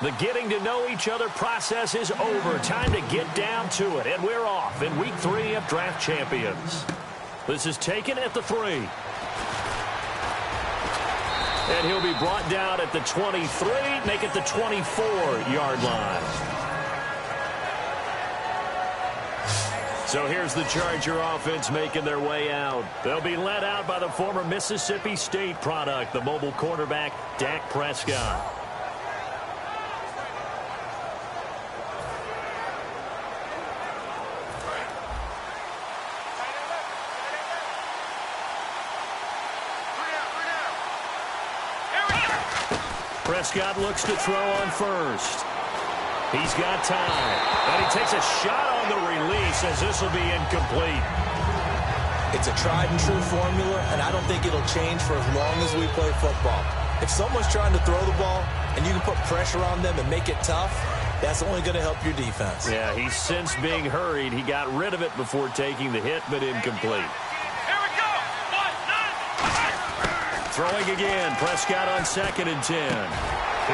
The getting to know each other process is over. Time to get down to it. And we're off in Week 3 of Draft Champions. This is taken at the 3. And he'll be brought down at the 23, make it the 24-yard line. So here's the Charger offense making their way out. They'll be led out by the former Mississippi State product, the mobile quarterback, Dak Prescott. Prescott looks to throw on first. He's got time. And he takes a shot on the release as this will be incomplete. It's a tried-and-true formula, and I don't think it'll change for as long as we play football. If someone's trying to throw the ball and you can put pressure on them and make it tough, that's only going to help your defense. Yeah, he's since being hurried. He got rid of it before taking the hit, but incomplete. Throwing again, Prescott on 2nd and 10.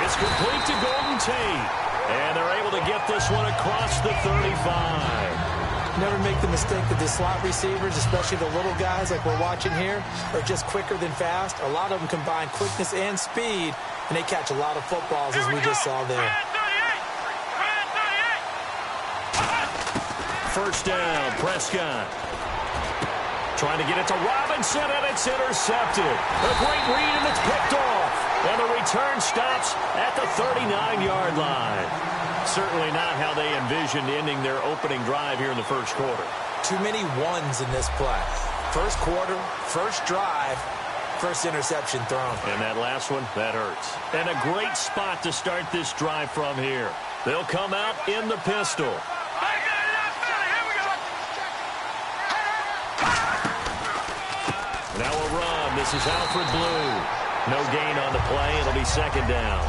It's complete to Golden Tate. And they're able to get this one across the 35. Never make the mistake that the slot receivers, especially the little guys like we're watching here, are just quicker than fast. A lot of them combine quickness and speed, and they catch a lot of footballs as we just saw there. First down, Prescott. Trying to get it to Robinson, and it's intercepted. A great read, and it's picked off. And the return stops at the 39-yard line. Certainly not how they envisioned ending their opening drive here in the first quarter. Too many ones in this play. First quarter, first drive, first interception thrown. And that last one, that hurts. And a great spot to start this drive from here. They'll come out in the pistol. Now a run. This is Alfred Blue. No gain on the play. It'll be 2nd down.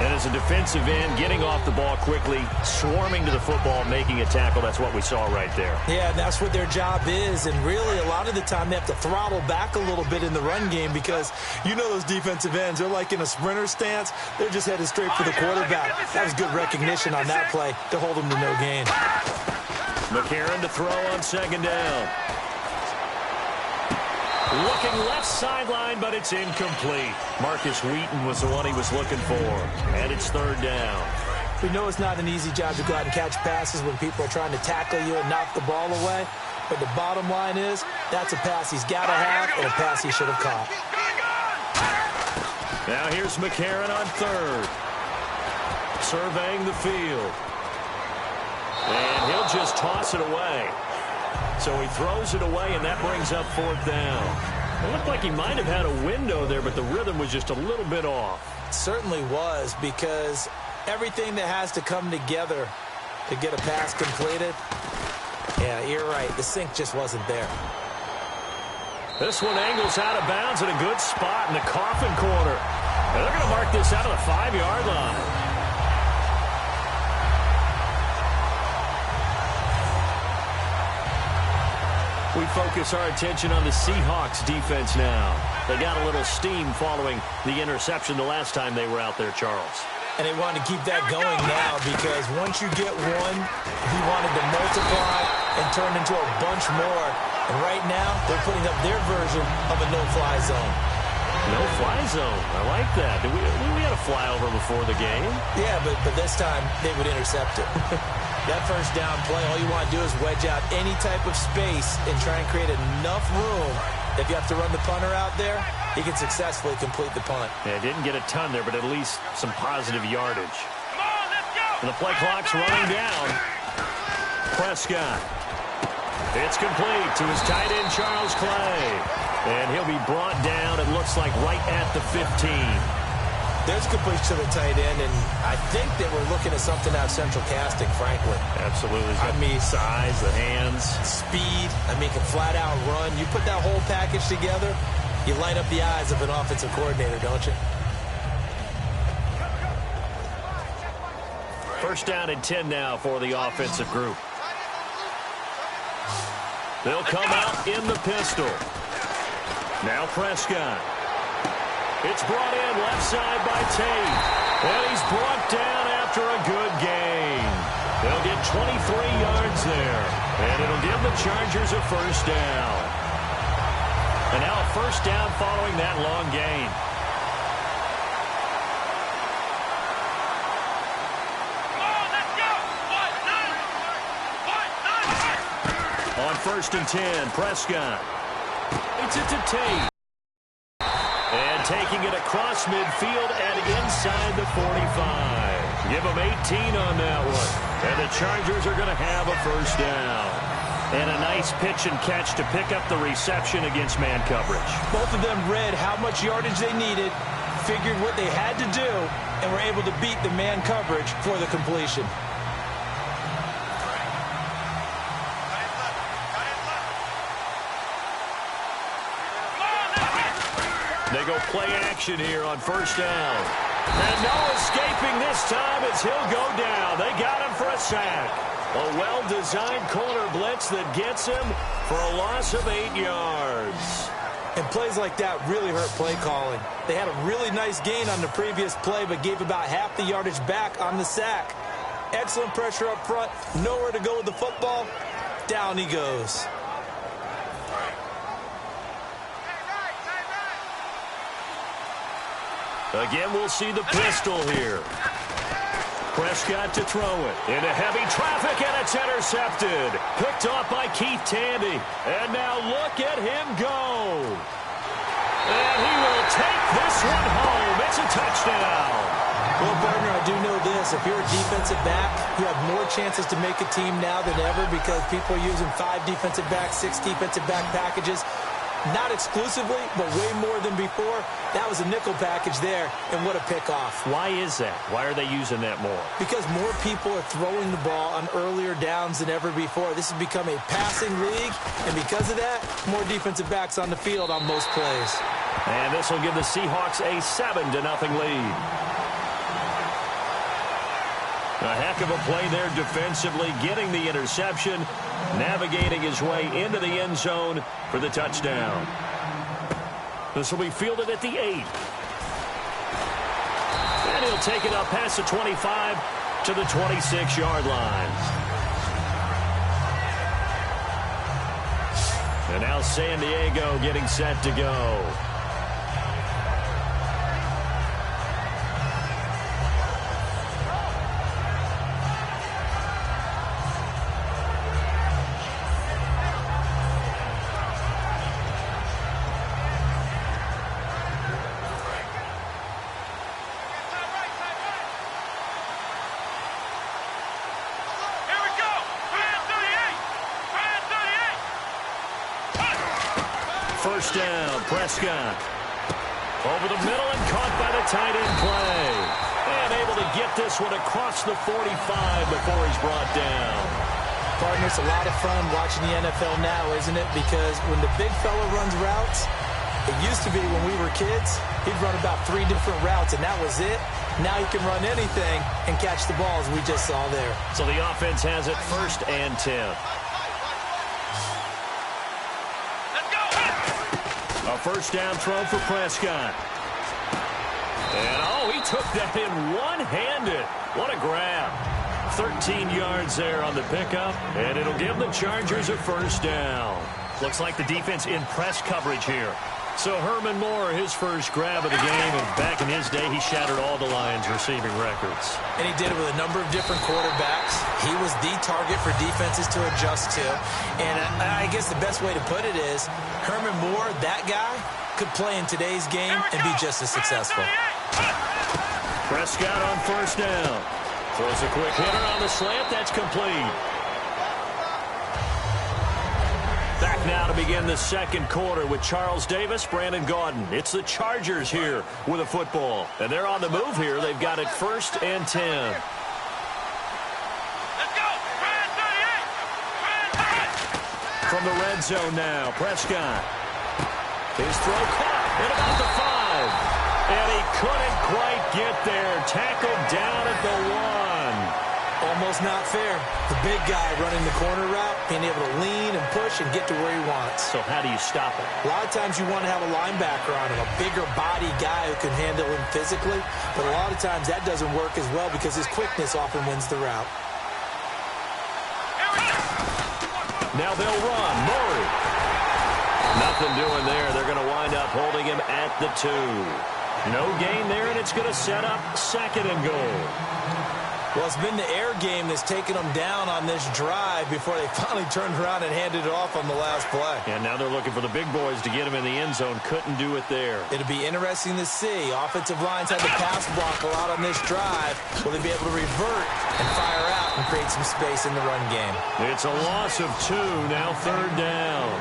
And as a defensive end, getting off the ball quickly, swarming to the football, making a tackle, that's what we saw right there. Yeah, that's what their job is. And really, a lot of the time, they have to throttle back a little bit in the run game because you know those defensive ends, they're like in a sprinter stance. They're just headed straight for the quarterback. That was good recognition on that play to hold them to no gain. McCarron to throw on 2nd down. Looking left sideline, but it's incomplete. Marcus Wheaton was the one he was looking for. And it's 3rd down. We know it's not an easy job to go out and catch passes when people are trying to tackle you and knock the ball away. But the bottom line is, that's a pass he's got to have and a pass he should have caught. Now here's McCarron on 3rd. Surveying the field. And he'll just toss it away. So he throws it away, and that brings up 4th down. It looked like he might have had a window there, but the rhythm was just a little bit off. It certainly was, because everything that has to come together to get a pass completed, yeah, you're right. The sync just wasn't there. This one angles out of bounds at a good spot in the coffin corner. And they're going to mark this out of the 5-yard line. We focus our attention on the Seahawks defense now. They got a little steam following the interception the last time they were out there, Charles. And they wanted to keep that going now because once you get one, he wanted to multiply and turn into a bunch more. And right now, they're putting up their version of a no-fly zone. No-fly zone. I like that. We had a flyover before the game. Yeah, but this time they would intercept it. That first down play, all you want to do is wedge out any type of space and try and create enough room. If you have to run the punter out there, he can successfully complete the punt. Yeah, didn't get a ton there, but at least some positive yardage. And the play clock's running down. Prescott. It's complete to his tight end, Charles Clay. And he'll be brought down, it looks like, right at the 15. There's complete to the tight end, and I think that we're looking at something out of central casting, frankly. Absolutely. I mean, size, the hands. Speed. I mean, can flat out run. You put that whole package together, you light up the eyes of an offensive coordinator, don't you? First down and 10 now for the offensive group. They'll come out in the pistol. Now Prescott. It's brought in left side by Tate. Chargers a first down. And now a first down following that long gain. On 1st and 10, Prescott. It's it to Tate. And taking it across midfield and inside the 45. Give them 18 on that one. And the Chargers are going to have a first down. And a nice pitch and catch to pick up the reception against man coverage. Both of them read how much yardage they needed, figured what they had to do, and were able to beat the man coverage for the completion. They go play action here on first down. And no escaping this time as he'll go down. They got him for a sack. A well-designed corner blitz that gets him for a loss of 8 yards. And plays like that really hurt play calling. They had a really nice gain on the previous play, but gave about half the yardage back on the sack. Excellent pressure up front. Nowhere to go with the football. Down he goes. Again, we'll see the pistol here. Prescott to throw it. Into heavy traffic, and it's intercepted. Picked off by Keith Tandy. And now look at him go. And he will take this one home. It's a touchdown. Well, partner, I do know this. If you're a defensive back, you have more chances to make a team now than ever because people are using 5 defensive backs, 6 defensive back packages. Not exclusively, but way more than before. That was a nickel package there, and what a pickoff. Why is that? Why are they using that more? Because more people are throwing the ball on earlier downs than ever before. This has become a passing league, and because of that, more defensive backs on the field on most plays. And this will give the Seahawks a 7-0 lead. A heck of a play there defensively, getting the interception, navigating his way into the end zone for the touchdown. This will be fielded at the 8. And he'll take it up past the 25 to the 26-yard line. And now San Diego getting set to go. First down, Prescott. Over the middle and caught by the tight end play. And able to get this one across the 45 before he's brought down. Partner, it's a lot of fun watching the NFL now, isn't it? Because when the big fella runs routes, it used to be when we were kids, he'd run about 3 different routes, and that was it. Now he can run anything and catch the ball, as we just saw there. So the offense has it 1st and 10. A first down throw for Prescott. And, oh, he took that in one-handed. What a grab. 13 yards there on the pickup, and it'll give the Chargers a first down. Looks like the defense in press coverage here. So Herman Moore, his first grab of the game, and back in his day, he shattered all the Lions' receiving records. And he did it with a number of different quarterbacks. He was the target for defenses to adjust to. And I guess the best way to put it is, Herman Moore, that guy, could play in today's game and be just as successful. Prescott on first down. Throws a quick hitter on the slant. That's complete. Back now to begin the second quarter with Charles Davis, Brandon Gaudin. It's the Chargers here with a football. And they're on the move here. They've got it 1st and 10. Let's go! From the red zone now, Prescott. His throw caught at about the 5. And he couldn't quite get there. Tackled down at the 1. Almost not fair. The big guy running the corner route, being able to lean and push and get to where he wants. So how do you stop it? A lot of times you want to have a linebacker on him, a bigger body guy who can handle him physically. But a lot of times that doesn't work as well because his quickness often wins the route. Now they'll run. Murray. Nothing doing there. They're going to wind up holding him at the 2. No gain there, and it's going to set up 2nd and goal. Well, it's been the air game that's taken them down on this drive before they finally turned around and handed it off on the last play. And now they're looking for the big boys to get him in the end zone. Couldn't do it there. It'll be interesting to see. Offensive lines had the pass block a lot on this drive. Will they be able to revert and fire out and create some space in the run game? It's a loss of 2, now 3rd down.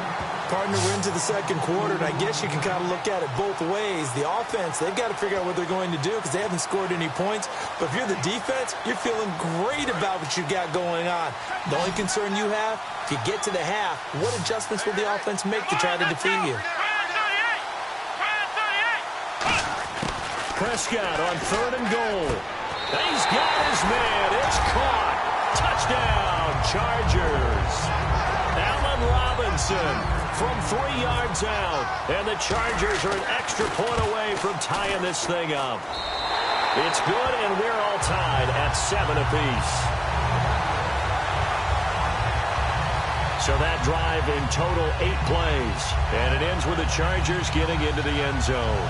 Partner, we're into the 2nd quarter, and I guess you can kind of look at it both ways. The offense, they've got to figure out what they're going to do because they haven't scored any points. But if you're the defense, you're feeling great about what you got going on. The only concern you have, if you get to the half, what adjustments will the offense make to try to defeat you? Prescott on 3rd and goal. He's got his man. It's caught. Touchdown, Chargers. Allen Robinson from 3 yards out. And the Chargers are an extra point away from tying this thing up. It's good, and we're all tied at 7 apiece. So that drive in total 8 plays. And it ends with the Chargers getting into the end zone.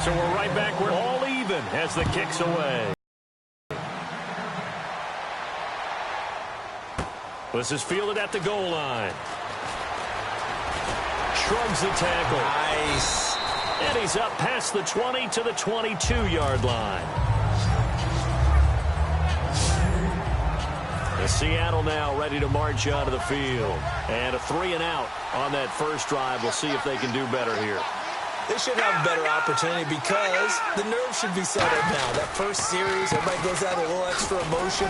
So we're right back. We're all even as the kick's away. This is fielded at the goal line. Shrugs the tackle. Nice. And he's up past the 20 to the 22-yard line. And Seattle now ready to march onto the field. And a 3-and-out on that first drive. We'll see if they can do better here. They should have a better opportunity because the nerves should be settled now. That first series, everybody goes out a little extra emotion.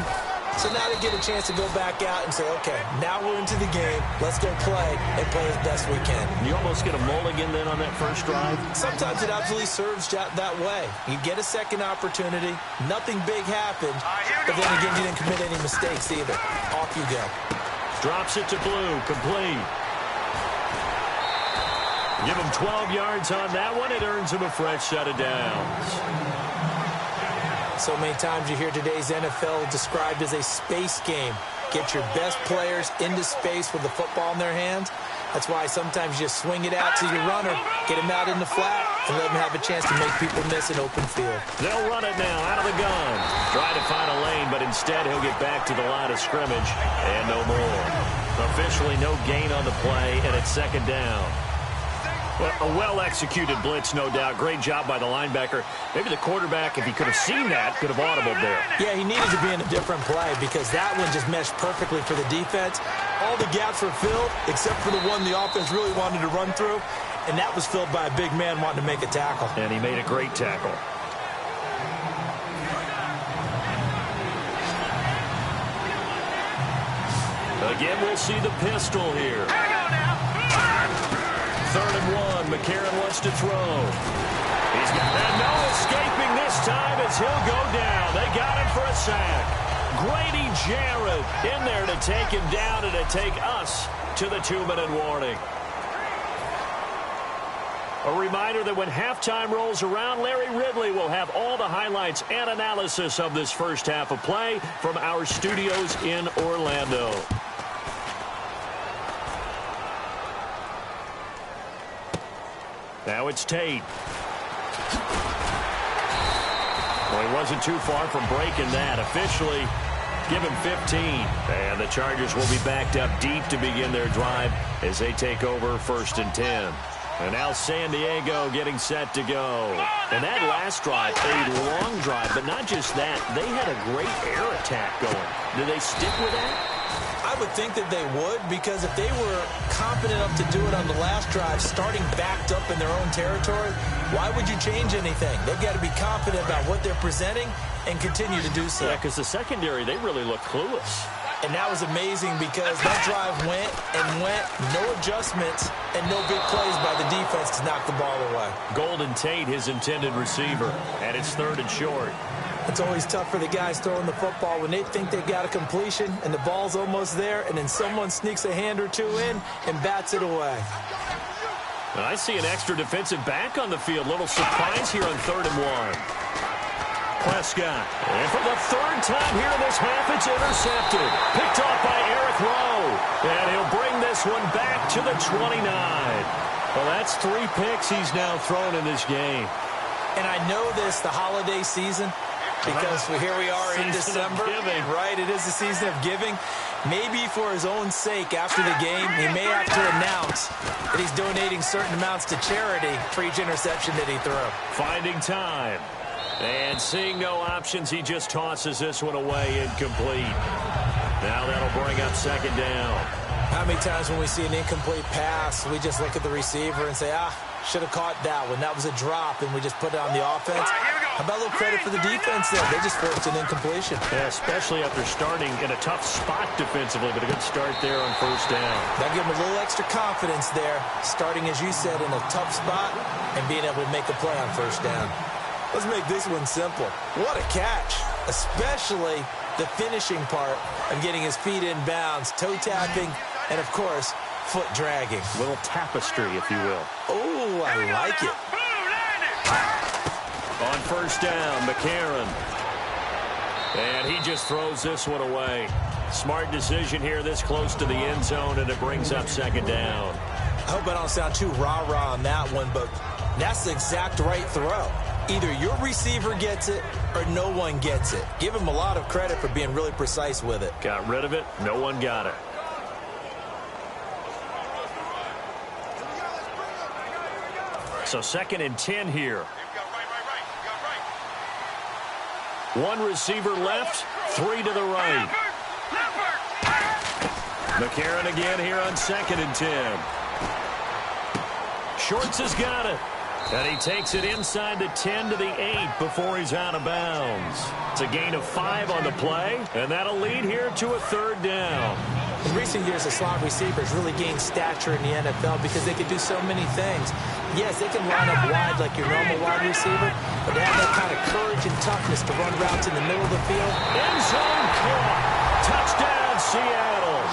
So now they get a chance to go back out and say, okay, now we're into the game. Let's go play and play as best we can. You almost get a mulligan then on that first drive? Sometimes it absolutely serves that way. You get a second opportunity. Nothing big happened. But then again, you didn't commit any mistakes either. Off you go. Drops it to Blue. Complete. Give him 12 yards on that one. It earns him a fresh set of downs. So many times you hear today's NFL described as a space game. Get your best players into space with the football in their hands. That's why sometimes you just swing it out to your runner, get him out in the flat, and let him have a chance to make people miss an open field. They'll run it now out of the gun. Try to find a lane, but instead he'll get back to the line of scrimmage and no more. Officially no gain on the play, and it's 2nd down. Well, a well-executed blitz, no doubt. Great job by the linebacker. Maybe the quarterback, if he could have seen that, could have audibled there. Yeah, he needed to be in a different play because that one just meshed perfectly for the defense. All the gaps were filled except for the one the offense really wanted to run through, and that was filled by a big man wanting to make a tackle. And he made a great tackle. Again, we'll see the pistol here. 3rd and 1. McCarron wants to throw. He's got and no escaping this time as he'll go down. They got him for a sack. Grady Jarrett in there to take him down and to take us to the 2-minute warning. A reminder that when halftime rolls around, Larry Ridley will have all the highlights and analysis of this first half of play from our studios in Orlando. Now it's Tate. Well, he wasn't too far from breaking that. Officially, give him 15. And the Chargers will be backed up deep to begin their drive as they take over 1st and 10. And now San Diego getting set to go. And that last drive, a long drive, but not just that. They had a great air attack going. Do they stick with that? I would think that they would, because if they were confident enough to do it on the last drive, starting backed up in their own territory, why would you change anything? They've got to be confident about what they're presenting and continue to do so. Yeah, because the secondary, they really look clueless. And that was amazing because that drive went and went, no adjustments, and no big plays by the defense to knock the ball away. Golden Tate, his intended receiver, and it's 3rd and short. It's always tough for the guys throwing the football when they think they got a completion and the ball's almost there, and then someone sneaks a hand or two in and bats it away. I see an extra defensive back on the field. Little surprise here on 3rd and 1. Prescott. And for the third time here in this half, it's intercepted. Picked off by Eric Rowe. And he'll bring this one back to the 29. Well, that's 3 picks he's now thrown in this game. And I know this, the holiday season, because here we are in December. Right, it is the season of giving. Maybe for his own sake, after the game, he may have to announce that he's donating certain amounts to charity for each interception that he threw. Finding time. And seeing no options, he just tosses this one away incomplete. Now that'll bring up second down. How many times when we see an incomplete pass, we just look at the receiver and say, should have caught that one. That was a drop, and we just put it on the offense. How about a little credit for the defense there? They just forced an incompletion. Yeah, especially after starting in a tough spot defensively, but a good start there on first down. That gave him a little extra confidence there, starting, as you said, in a tough spot and being able to make a play on first down. Let's make this one simple. What a catch, especially the finishing part of getting his feet in bounds, toe tapping, and, of course, foot dragging. A little tapestry, if you will. Oh, I like it. On first down, McCarron. And he just throws this one away. Smart decision here this close to the end zone, and it brings up second down. I hope I don't sound too rah-rah on that one, but that's the exact right throw. Either your receiver gets it or no one gets it. Give him a lot of credit for being really precise with it. Got rid of it. No one got it. So 2nd and 10 here. One receiver left, 3 to the right. McCarron again here on 2nd and 10. Shorts has got it. And he takes it inside the 10 to the 8 before he's out of bounds. It's a gain of 5 on the play, and that'll lead here to a 3rd down. In recent years, the slot receivers really gained stature in the NFL because they can do so many things. Yes, they can line up wide like your normal wide receiver, but they have that kind of courage and toughness to run routes in the middle of the field. End zone caught. Touchdown, Seattle.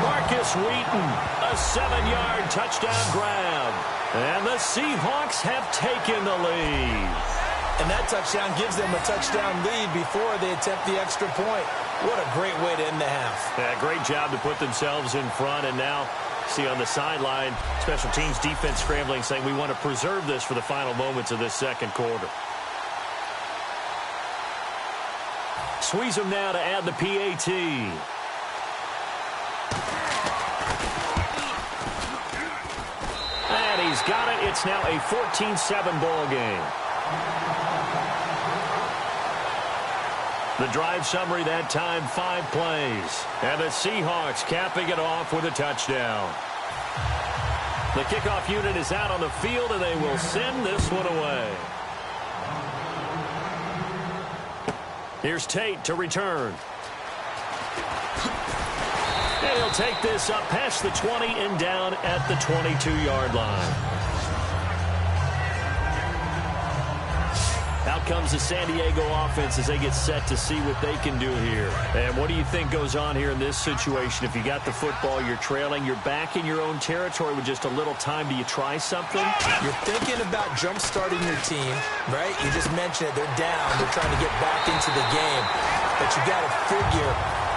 Marcus Wheaton, a 7-yard touchdown grab. And the Seahawks have taken the lead. And that touchdown gives them a touchdown lead before they attempt the extra point. What a great way to end the half. Yeah, great job to put themselves in front. And now, see on the sideline, special teams defense scrambling, saying we want to preserve this for the final moments of this second quarter. Squeeze them now to add the PAT. And he's got it. It's now a 14-7 ball game. The drive summary that time, 5 plays. And the Seahawks capping it off with a touchdown. The kickoff unit is out on the field, and they will send this one away. Here's Tate to return. And he'll take this up past the 20 and down at the 22-yard line. Out comes the San Diego offense as they get set to see what they can do here. And what do you think goes on here in this situation? If you got the football, you're trailing, you're back in your own territory with just a little time. Do you try something? You're thinking about jump-starting your team, right? You just mentioned it. They're down. They're trying to get back into the game. But you got to figure,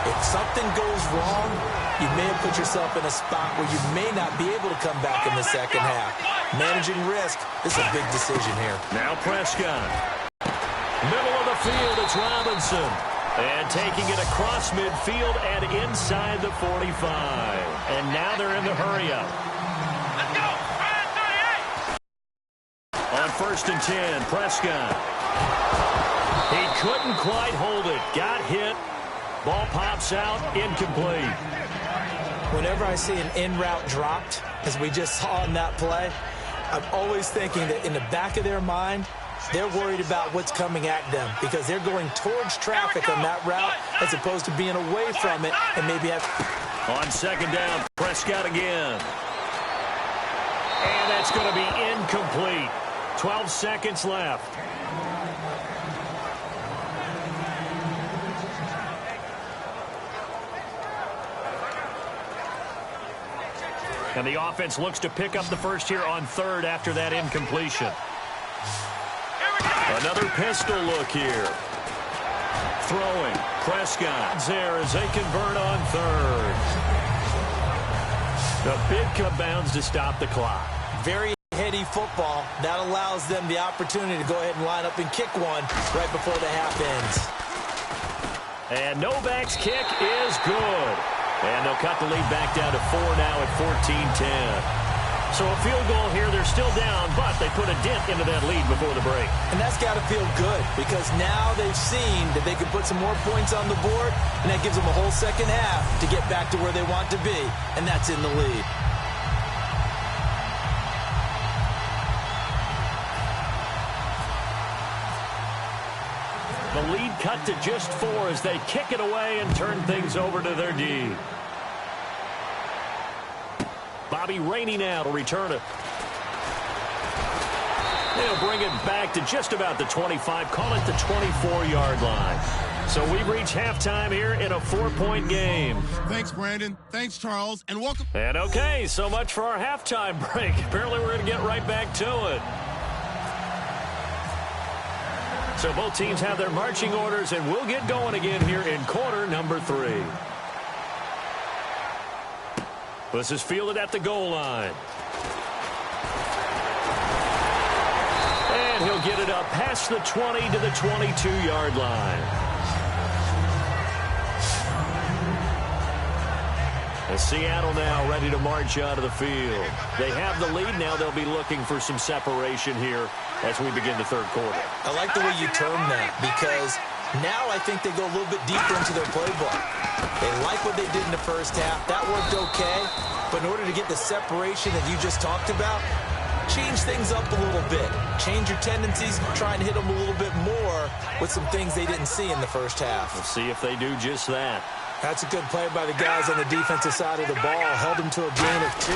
if something goes wrong, you may have put yourself in a spot where you may not be able to come back in the second half. Managing risk is a big decision here. Now Prescott. Middle of the field, it's Robinson. And taking it across midfield and inside the 45. And now they're in the hurry-up. Let's go! On 1st and 10, Prescott. He couldn't quite hold it. Got hit. Ball pops out, incomplete. Whenever I see an in-route dropped, as we just saw in that play, I'm always thinking that in the back of their mind, they're worried about what's coming at them because they're going towards traffic on that route as opposed to being away from it and maybe have... On 2nd down, Prescott again. And that's going to be incomplete. 12 seconds left. And the offense looks to pick up the first here on 3rd after that incompletion. Here Another pistol look here. Throwing. Prescott there as they convert on third. The big cut bounds to stop the clock. Very heady football. That allows them the opportunity to go ahead and line up and kick one right before the half ends. And Novak's kick is good. And they'll cut the lead back down to 4 now at 14-10. So a field goal here, they're still down, but they put a dent into that lead before the break. And that's got to feel good because now they've seen that they can put some more points on the board, and that gives them a whole second half to get back to where they want to be, and that's in the lead. The lead cut to just 4 as they kick it away and turn things over to their D. Bobby Rainey now to return it. They'll bring it back to just about the 25, call it the 24-yard line. So we've reached halftime here in a 4-point game. Thanks, Brandon. Thanks, Charles. And welcome. And okay, so much for our halftime break. Apparently we're going to get right back to it. So both teams have their marching orders, and we'll get going again here in quarter number 3. This is fielded at the goal line. And he'll get it up past the 20 to the 22-yard line. And Seattle now ready to march out of the field. They have the lead now. They'll be looking for some separation here as we begin the third quarter. I like the way you term that because now I think they go a little bit deeper into their playbook. They like what they did in the first half. That worked okay. But in order to get the separation that you just talked about, change things up a little bit. Change your tendencies. Try and hit them a little bit more with some things they didn't see in the first half. We'll see if they do just that. That's a good play by the guys on the defensive side of the ball. Held them to a gain of 2.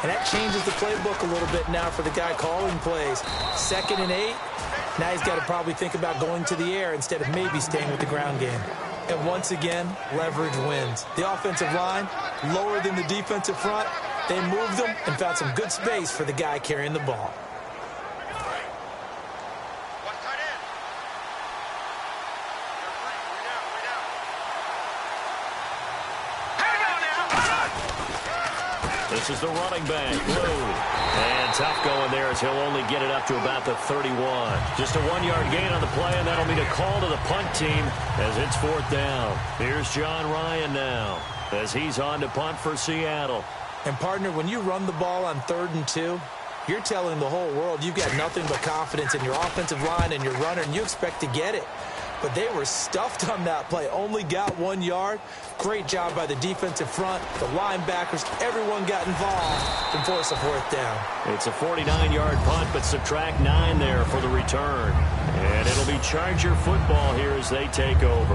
And that changes the playbook a little bit now for the guy calling plays. 2nd and 8. Now he's got to probably think about going to the air instead of maybe staying with the ground game. And once again, leverage wins. The offensive line, lower than the defensive front. They moved them and found some good space for the guy carrying the ball. This is the running back, Blue. And tough going there as he'll only get it up to about the 31. Just a 1-yard gain on the play, and that'll mean a call to the punt team as it's 4th down. Here's John Ryan now as he's on to punt for Seattle. And, partner, when you run the ball on 3rd and 2, you're telling the whole world you've got nothing but confidence in your offensive line and your runner, and you expect to get it. But they were stuffed on that play. Only got 1 yard. Great job by the defensive front. The linebackers, everyone got involved and forced a 4th down. It's a 49-yard punt, but subtract 9 there for the return. And it'll be Charger football here as they take over.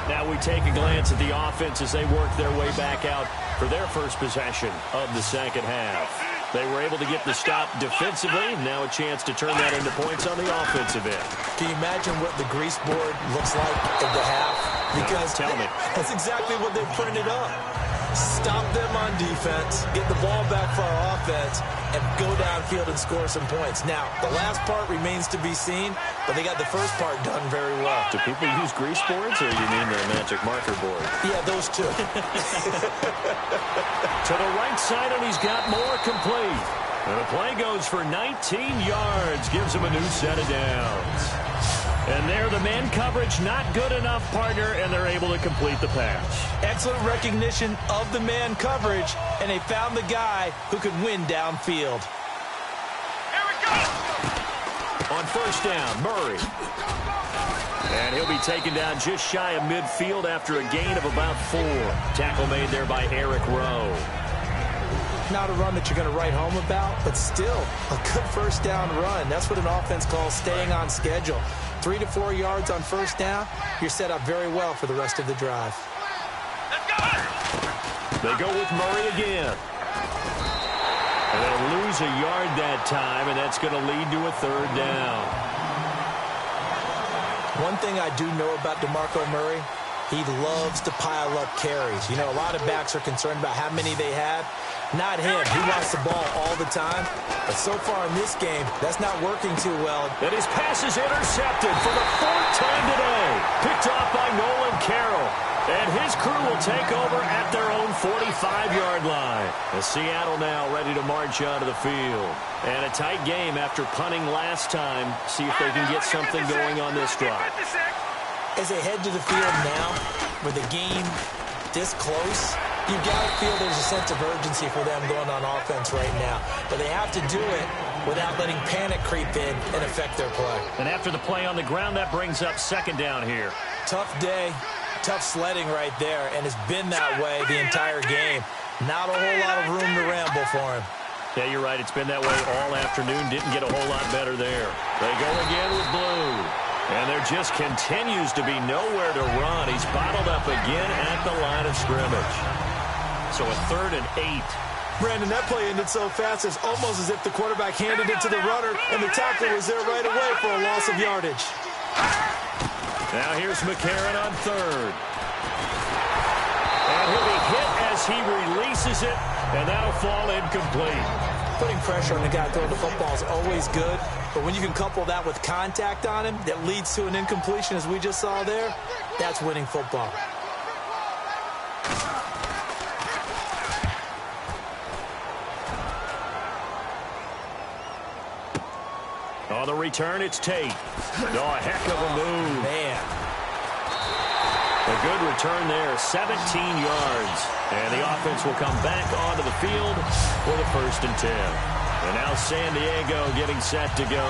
Now we take a glance at the offense as they work their way back out for their first possession of the second half. They were able to get the stop defensively. Now a chance to turn that into points on the offensive end. Can you imagine what the grease board looks like at the half? Because tell me. That's exactly what they printed up. Stop them on defense, get the ball back for our offense, and go downfield and score some points. Now, the last part remains to be seen, but they got the first part done very well. Do people use grease boards, or you mean the magic marker board? Yeah, those two. To the right side, and he's got more complete. And the play goes for 19 yards, gives him a new set of downs. And there, the man coverage not good enough, partner, and they're able to complete the pass. Excellent recognition of the man coverage, and they found the guy who could win downfield. Here we go! On 1st down, Murray. And he'll be taken down just shy of midfield after a gain of about 4. Tackle made there by Eric Rowe. Not a run that you're going to write home about, but still a good 1st down run. That's what an offense calls staying on schedule. 3 to 4 yards on 1st down, you're set up very well for the rest of the drive. They go with Murray again. And they'll lose a yard that time, and that's going to lead to a 3rd down. One thing I do know about DeMarco Murray, he loves to pile up carries. You know, a lot of backs are concerned about how many they have. Not him. He wants the ball all the time. But so far in this game, that's not working too well. And his pass is intercepted for the fourth time today. Picked off by Nolan Carroll. And his crew will take over at their own 45-yard line. As Seattle now ready to march onto the field. And a tight game after punting last time. See if they can get something going on this drive. As they head to the field now, with the game this close, you've got to feel there's a sense of urgency for them going on offense right now. But they have to do it without letting panic creep in and affect their play. And after the play on the ground, that brings up second down here. Tough day, tough sledding right there, and it's been that way the entire game. Not a whole lot of room to ramble for him. Yeah, you're right. It's been that way all afternoon. Didn't get a whole lot better there. They go again with blue. And there just continues to be nowhere to run. He's bottled up again at the line of scrimmage. So a 3rd and 8. Brandon, that play ended so fast, it's almost as if the quarterback handed it to the runner, and the tackler was there right away for a loss of yardage. Now here's McCarron on 3rd. And he'll be hit as he releases it, and that'll fall incomplete. Putting pressure on the guy throwing the football is always good, but when you can couple that with contact on him that leads to an incompletion, as we just saw there, that's winning football. On the return, it's Tate. Oh, a heck of a move. Man. A good return there, 17 yards. And the offense will come back onto the field for the 1st and 10. And now San Diego getting set to go.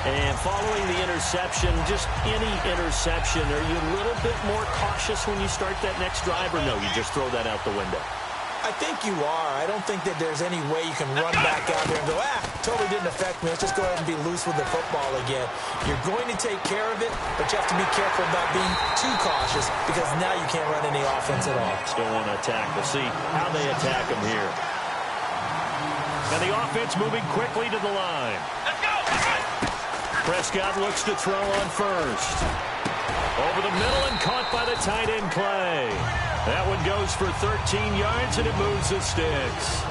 And following the interception, just any interception, are you a little bit more cautious when you start that next drive, or no, you just throw that out the window? I think you are. I don't think that there's any way you can run back out there and go, totally didn't affect me. Let's just go ahead and be loose with the football again. You're going to take care of it, but you have to be careful about being too cautious because now you can't run any offense at all. Still want to attack. We'll see how they attack him here. And the offense moving quickly to the line. Prescott looks to throw on 1st. Over the middle and caught by the tight end Clay. That one goes for 13 yards, and it moves the sticks.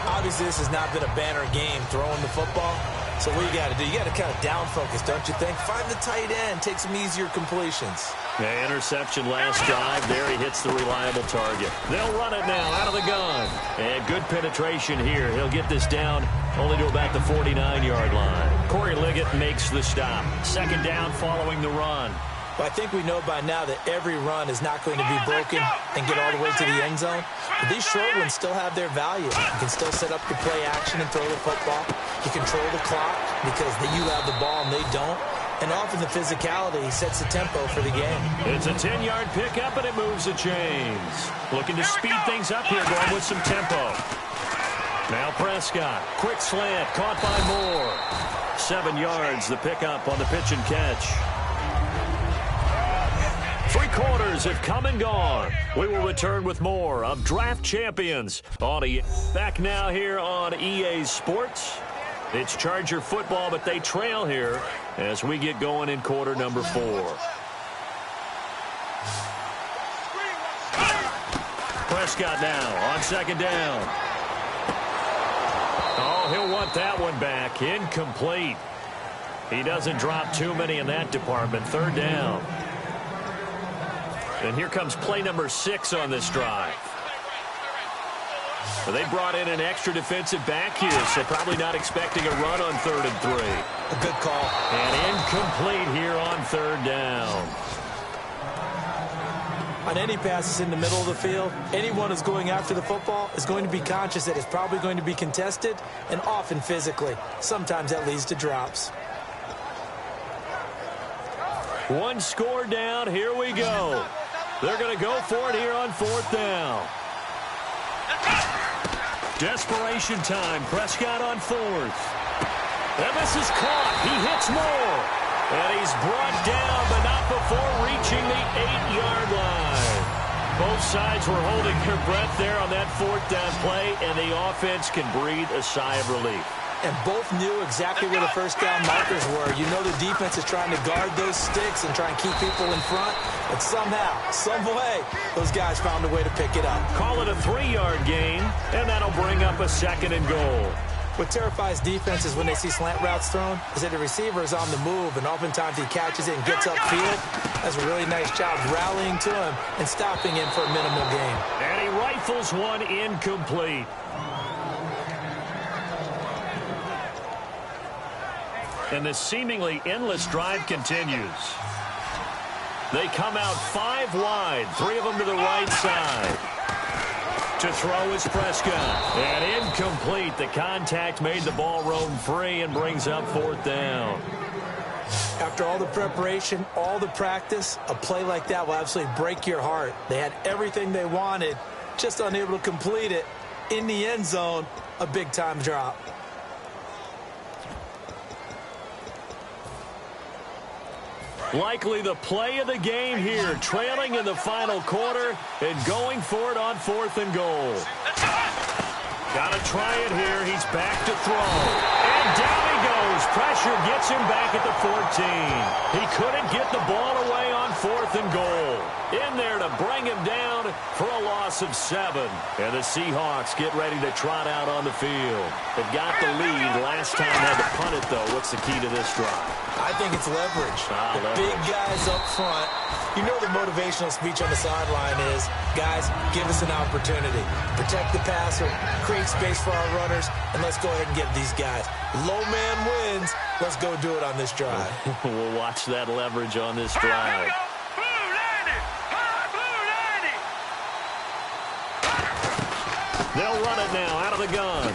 Obviously, this has not been a banner game throwing the football. So what you got to do, you got to kind of down focus, don't you think? Find the tight end, take some easier completions. Yeah, interception last drive. There he hits the reliable target. They'll run it now out of the gun. And good penetration here. He'll get this down only to about the 49-yard line. Corey Liggett makes the stop. 2nd down following the run. Well, I think we know by now that every run is not going to be broken and get all the way to the end zone. But these short ones still have their value. You can still set up your play action and throw the football. You control the clock because you have the ball and they don't. And often the physicality sets the tempo for the game. It's a 10-yard pickup, and it moves the chains. Looking to speed things up here, going with some tempo. Now Prescott. Quick slant, caught by Moore. 7 yards, the pickup on the pitch and catch. 3 quarters have come and gone. We will return with more of Draft Champions. Back now here on EA Sports. It's Charger football, but they trail here as we get going in quarter number 4. Prescott now on 2nd down. Oh, he'll want that one back. Incomplete. He doesn't drop too many in that department. 3rd down. And here comes play number 6 on this drive. They brought in an extra defensive back here, so probably not expecting a run on 3rd and 3. A good call. And incomplete here on 3rd down. On any passes in the middle of the field, anyone who's going after the football is going to be conscious that it's probably going to be contested and often physically. Sometimes that leads to drops. 1 score down. Here we go. They're going to go for it here on 4th down. Desperation time. Prescott on 4th. And this is caught. He hits Moore. And he's brought down, but not before reaching the 8-yard line. Both sides were holding their breath there on that 4th down play, and the offense can breathe a sigh of relief. And both knew exactly where the first down markers were. You know the defense is trying to guard those sticks and try and keep people in front. But somehow, some way, those guys found a way to pick it up. Call it a 3-yard gain, and that'll bring up a 2nd and goal. What terrifies defenses when they see slant routes thrown is that the receiver is on the move, and oftentimes he catches it and gets upfield. That's a really nice job rallying to him and stopping him for a minimal gain. And he rifles one incomplete. And the seemingly endless drive continues. They come out 5 wide, 3 of them to the right side. To throw is Prescott. And incomplete. The contact made the ball roam free and brings up 4th down. After all the preparation, all the practice, a play like that will absolutely break your heart. They had everything they wanted, just unable to complete it. In the end zone, a big-time drop. Likely the play of the game here, trailing in the final quarter and going for it on 4th and goal. Got to try it here. He's back to throw. And down he goes. Pressure gets him back at the 14. He couldn't get the ball away on 4th and goal. In there to bring him down for a loss of 7. And the Seahawks get ready to trot out on the field. They've got the lead. Last time had to punt it, though. What's the key to this drive? I think it's leverage. The big guys up front. You know the motivational speech on the sideline is, guys, give us an opportunity. Protect the passer, create space for our runners, and let's go ahead and get these guys. Low man wins. Let's go do it on this drive. We'll watch that leverage on this drive. They'll run it now out of the gun.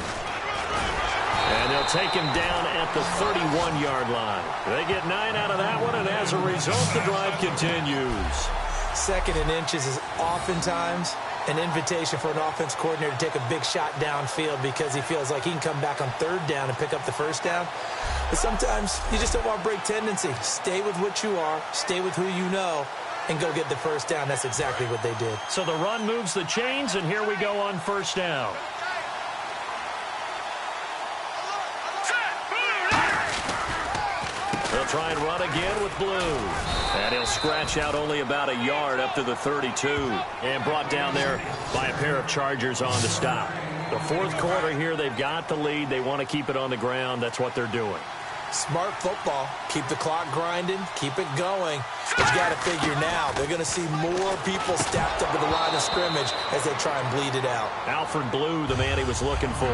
And they'll take him down at the 31-yard line. They get 9 out of that one, and as a result, the drive continues. 2nd and inches is oftentimes an invitation for an offense coordinator to take a big shot downfield because he feels like he can come back on 3rd down and pick up the 1st down. But sometimes you just don't want to break tendency. Stay with what you are, stay with who you know, and go get the 1st down. That's exactly what they did. So the run moves the chains, and here we go on 1st down. They'll try and run again with Blue. And he'll scratch out only about a yard up to the 32. And brought down there by a pair of Chargers on the stop. The 4th quarter here, they've got the lead. They want to keep it on the ground. That's what they're doing. Smart football. Keep the clock grinding. Keep it going. But you got to figure now, they're going to see more people stacked up at the line of scrimmage as they try and bleed it out. Alfred Blue, the man he was looking for.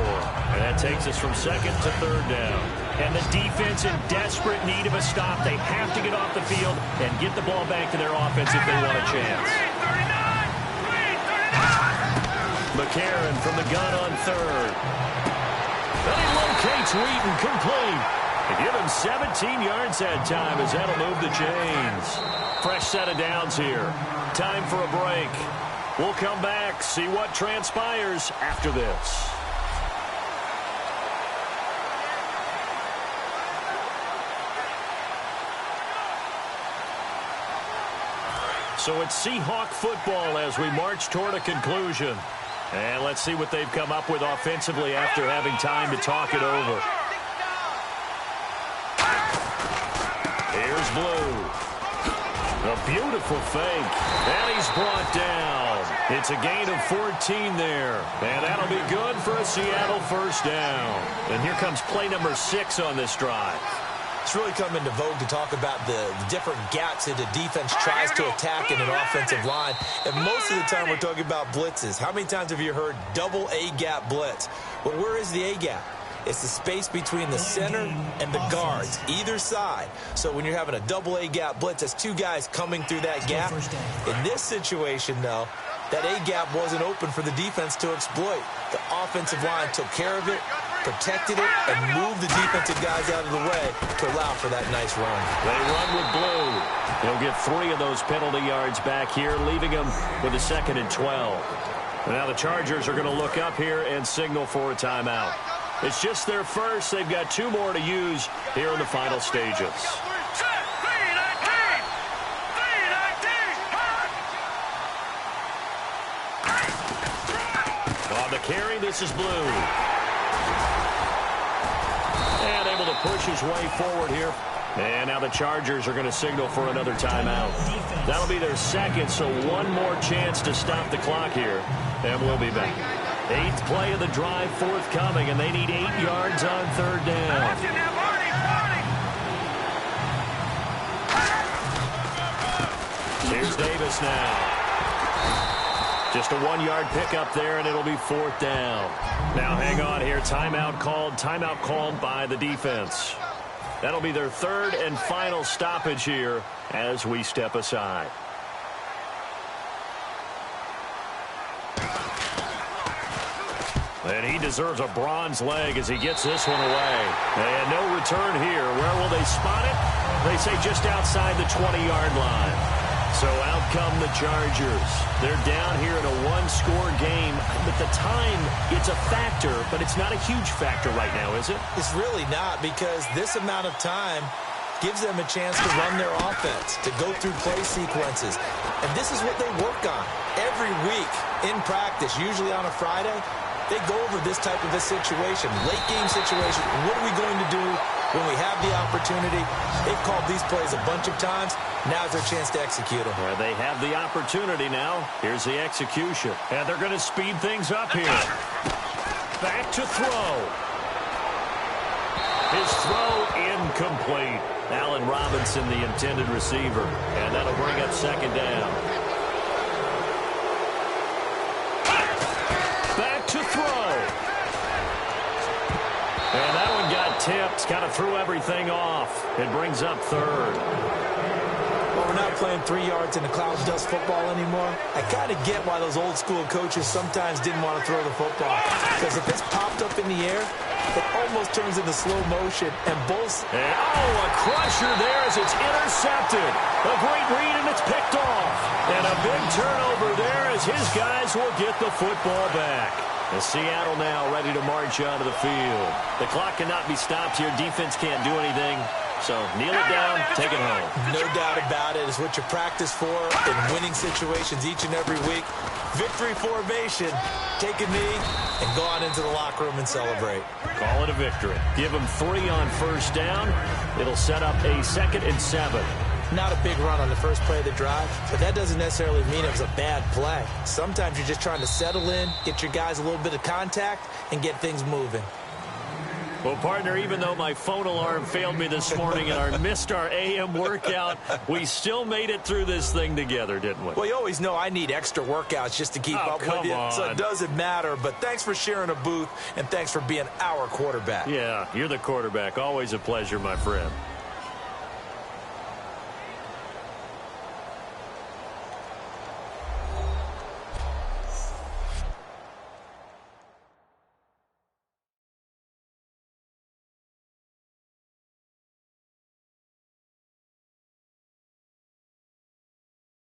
And that takes us from 2nd to 3rd down. And the defense in desperate need of a stop. They have to get off the field and get the ball back to their offense if they want a chance. McCarron from the gun on 3rd. And he locates Wheaton complete. They give him 17 yards that time as that'll move the chains. Fresh set of downs here. Time for a break. We'll come back, see what transpires after this. So it's Seahawk football as we march toward a conclusion. And let's see what they've come up with offensively after having time to talk it over. Here's Blue. A beautiful fake. And he's brought down. It's a gain of 14 there. And that'll be good for a Seattle 1st down. And here comes play number 6 on this drive. It's really come into vogue to talk about the different gaps that a defense tries to attack in an offensive line. And most of the time we're talking about blitzes. How many times have you heard double A-gap blitz? Well, where is the A-gap? It's the space between the center and the guards, either side. So when you're having a double A-gap blitz, that's 2 guys coming through that gap. In this situation, though, that A-gap wasn't open for the defense to exploit. The offensive line took care of it, protected it, and moved the defensive guys out of the way to allow for that nice run. They run with Blue. He'll get 3 of those penalty yards back here, leaving them with a 2nd and 12. Now the Chargers are going to look up here and signal for a timeout. It's just their first. They've got 2 more to use here in the final stages. On the carry, this is Blue. push his way forward here. And now the Chargers are going to signal for another timeout. That'll be their second, so one more chance to stop the clock here. And we'll be back. 8th play of the drive forthcoming, and they need 8 yards on 3rd down. Here's Davis now. Just a 1-yard pickup there, and it'll be 4th down. Now hang on here. Timeout called by the defense. That'll be their 3rd and final stoppage here as we step aside. And he deserves a bronze leg as he gets this one away. And no return here. Where will they spot it? They say just outside the 20-yard line. So out come the Chargers. They're down here in a 1-score game. At the time, it's a factor, but it's not a huge factor right now, is it? It's really not, because this amount of time gives them a chance to run their offense, to go through play sequences. And this is what they work on every week in practice, usually on a Friday. They go over this type of a situation, late game situation. What are we going to do when we have the opportunity? They've called these plays a bunch of times. Now's their chance to execute them. Well, they have the opportunity now. Here's the execution. And they're going to speed things up here. Back to throw. His throw incomplete. Allen Robinson, the intended receiver. And that'll bring up 2nd down. Back to throw. And that one got tipped. Kind of threw everything off. It brings up 3rd. Well, we're not playing 3 yards in a cloud of dust football anymore. I kind of get why those old school coaches sometimes didn't want to throw the football. Because if it's popped up in the air, it almost turns into slow motion. And both... a crusher there as it's intercepted. A great read, and it's picked off. And a big turnover there as his guys will get the football back. And Seattle now ready to march onto the field. The clock cannot be stopped here. Defense can't do anything. So kneel it down, take it home. No doubt about it. It's what you practice for in winning situations each and every week. Victory formation. Take a knee and go on into the locker room and celebrate. Call it a victory. Give them 3 on 1st down. It'll set up a 2nd and 7. Not a big run on the first play of the drive, but that doesn't necessarily mean it was a bad play. Sometimes you're just trying to settle in, get your guys a little bit of contact, and get things moving. Well, partner, even though my phone alarm failed me this morning and I missed our AM workout, we still made it through this thing together, didn't we? Well, you always know I need extra workouts just to keep up with you, so it doesn't matter. But thanks for sharing a booth, and thanks for being our quarterback. Yeah, you're the quarterback. Always a pleasure, my friend.